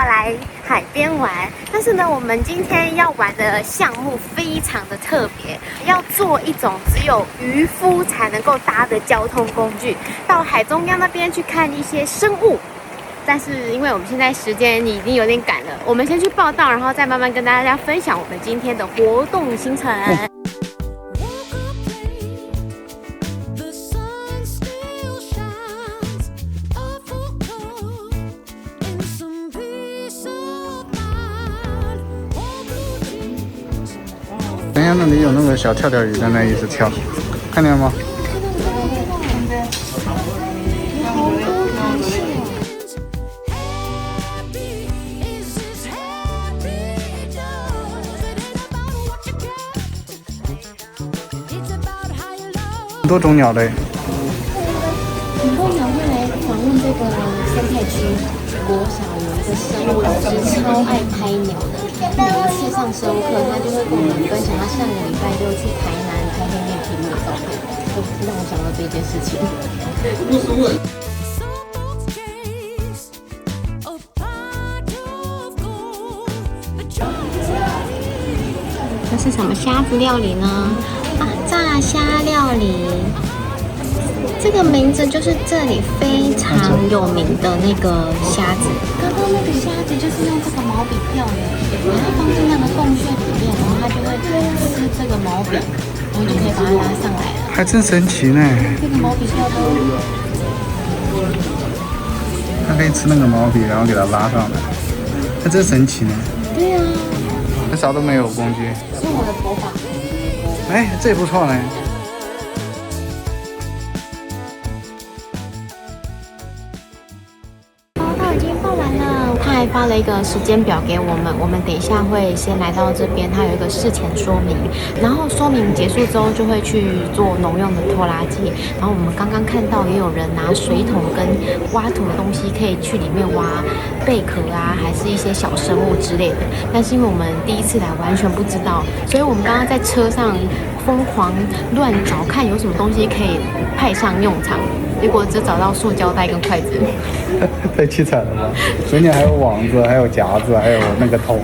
来海边玩。但是呢，我们今天要玩的项目非常的特别，要坐一种只有渔夫才能够搭的交通工具，到海中央那边去看一些生物。但是因为我们现在时间已经有点赶了，我们先去报到，然后再慢慢跟大家分享我们今天的活动行程。等一下，那里有那个小跳跳鱼在那一直跳，看见了吗？很多种鸟类。很多鸟会来访问这个生态区。国小有一个生物老师超爱拍鸟的，每一次上生物课，他就会跟我们分享他上个礼拜就去台南拍黑面琵鹭的照片，就让我想到这件事情。这是什么虾子料理呢？啊，炸虾料理。这个名字就是这里非常有名的那个虾子。刚刚那个虾子就是用这个毛笔钓的，把它放进那个洞穴里面，然后它就会吃这个毛笔，然后就可以把它拉上来了。还真神奇呢！这个毛笔钓的，它可以吃那个毛笔，然后给它拉上来，还真神奇呢。对呀、啊，啥都没有工具。是我的头发。哎，这也不错呢。他还发了一个时间表给我们，我们等一下会先来到这边，它有一个事前说明，然后说明结束之后就会去做农用的拖拉机，然后我们刚刚看到也有人拿水桶跟挖土的东西可以去里面挖贝壳啊，还是一些小生物之类的，但是因为我们第一次来完全不知道，所以我们刚刚在车上疯狂乱找看有什么东西可以派上用场，结果只找到塑胶袋跟筷子。太凄惨了吧！所以你还有网子，还有夹子，还有那个桶。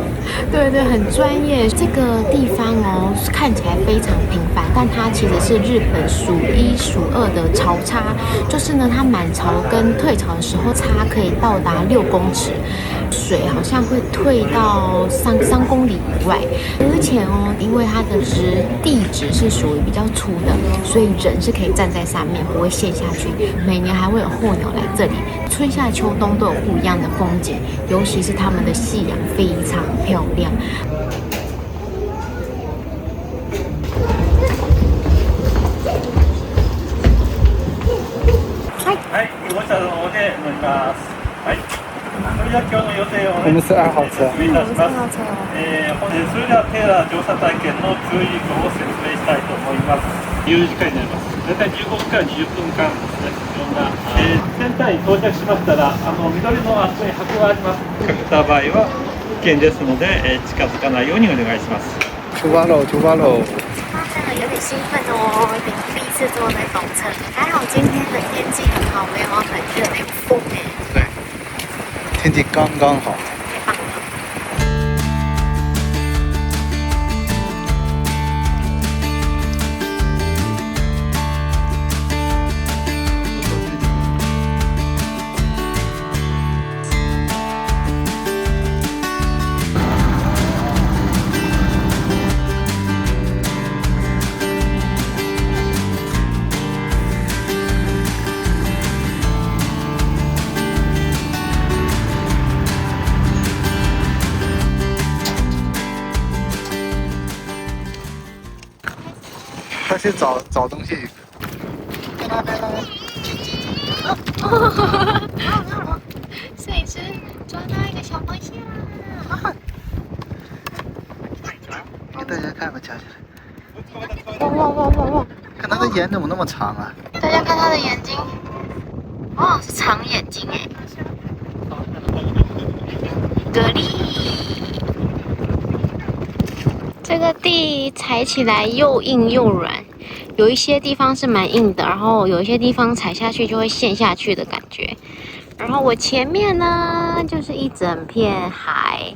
对对，很专业。这个地方哦，看起来非常平凡，但它其实是日本数1数2的潮差，就是呢，它满潮跟退潮的时候差可以到达6公尺，水好像会退到3公里以外。而且哦，因为它的地质是属于比较粗的，所以人是可以站在上面，不会陷下去。每年还会有候鸟来这里，春夏秋冬都有不一样的风景，尤其是他们的夕阳非常漂亮。はい、ご茶の方で乗ります。はい。それでは今日の予定を我们是爱好者。説明いたします。それではテーラー乗車体験の注意事項を説明したいと思います。有時間になります。大体15分から20分間ですね。いろんな、センターに到着しましたら、緑のあそこに箱があります。かけた場合は危険ですので、近づかないようにお願いします。出发喽，出发喽！有点兴奋哦，第一次坐那种车，还好今天的天气很好，没有很热，没有风哎。对，天气刚刚好。太棒了。快去找东西。摄影师抓到一个小螃蟹啦！给大家看吧，夹起来。哇！看它的眼怎么那么长啊？大家看它的眼睛，哦，是长眼睛哎。蛤蜊，这个地踩起来又硬又软，有一些地方是蛮硬的，然后有一些地方踩下去就会陷下去的感觉。然后我前面呢呢，就是一整片海。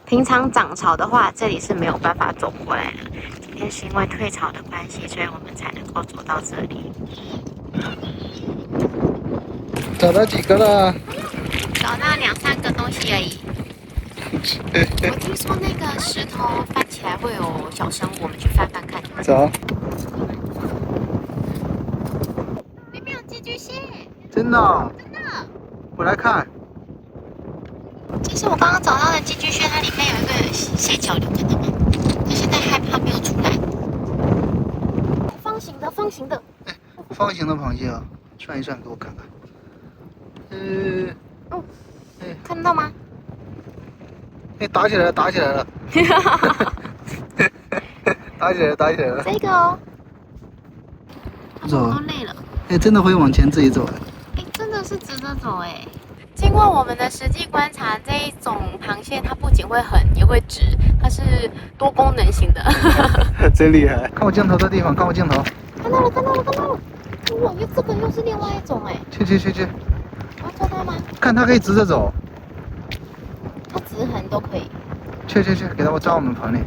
平常涨潮的话，这里是没有办法走过来的。今天是因为退潮的关系，所以我们才能够走到这里。找到几个了？找到2、3个东西而已。我听说那个石头翻起来会有小生物，我们去翻翻看。走。里面有寄居蟹。真的哦？真的。我来看。这是我刚刚找到的寄居蟹，它里面有一个蟹脚，你看到吗？它现在害怕没有出来。方形的，方形的。方形的螃蟹啊，算一算，给我看看。看到吗？哎，打起来了，打起来了！打起来了，打起来了！这个哦。走。都累了。哎，真的会往前自己走。哎，真的是直着走哎。经过我们的实际观察，这一种螃蟹它不仅会横，也会直，它是多功能型的。真厉害！看我镜头的地方，看我镜头。看到了，看到了，看到了！哇，这个又是另外一种哎。去！我要抓它吗？看它可以直着走。它直横都可以。去，给它我抓我们棚里。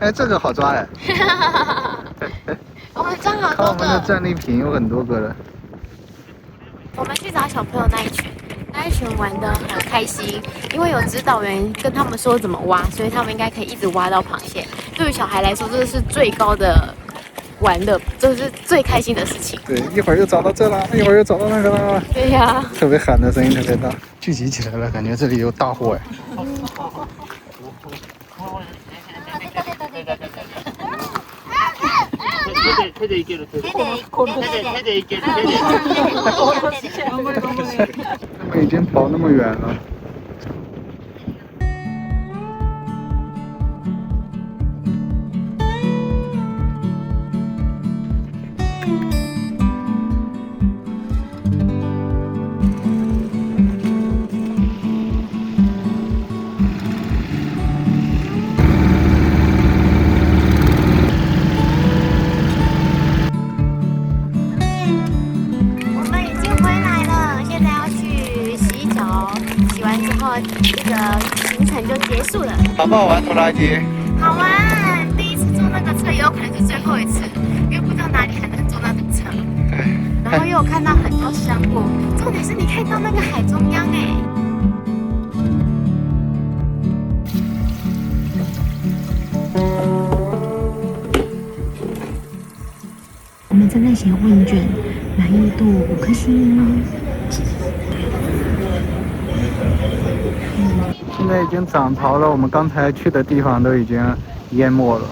哎，这个好抓哎。我们抓好看多个。我们的战利品有很多个了。我们去找小朋友那一群玩得很开心，因为有指导员跟他们说怎么挖，所以他们应该可以一直挖到螃蟹。对于小孩来说，这是最高的玩乐，这是最开心的事情。对，一会儿又找到这了，一会儿又找到那个了。对呀。特别喊的声音特别大，聚集起来了，感觉这里有大货哎。手でいける。他们已经跑那么远了。这个行程就结束了。好不好玩拖拉机？好玩！第一次坐那个车，也有可能是最后一次，因为不知道哪里还能坐那种车。对。然后又有看到很多生物，重点是你看到那个海中央哎。我们正在写问卷，满意度5颗星。现在已经涨潮了，我们刚才去的地方都已经淹没了。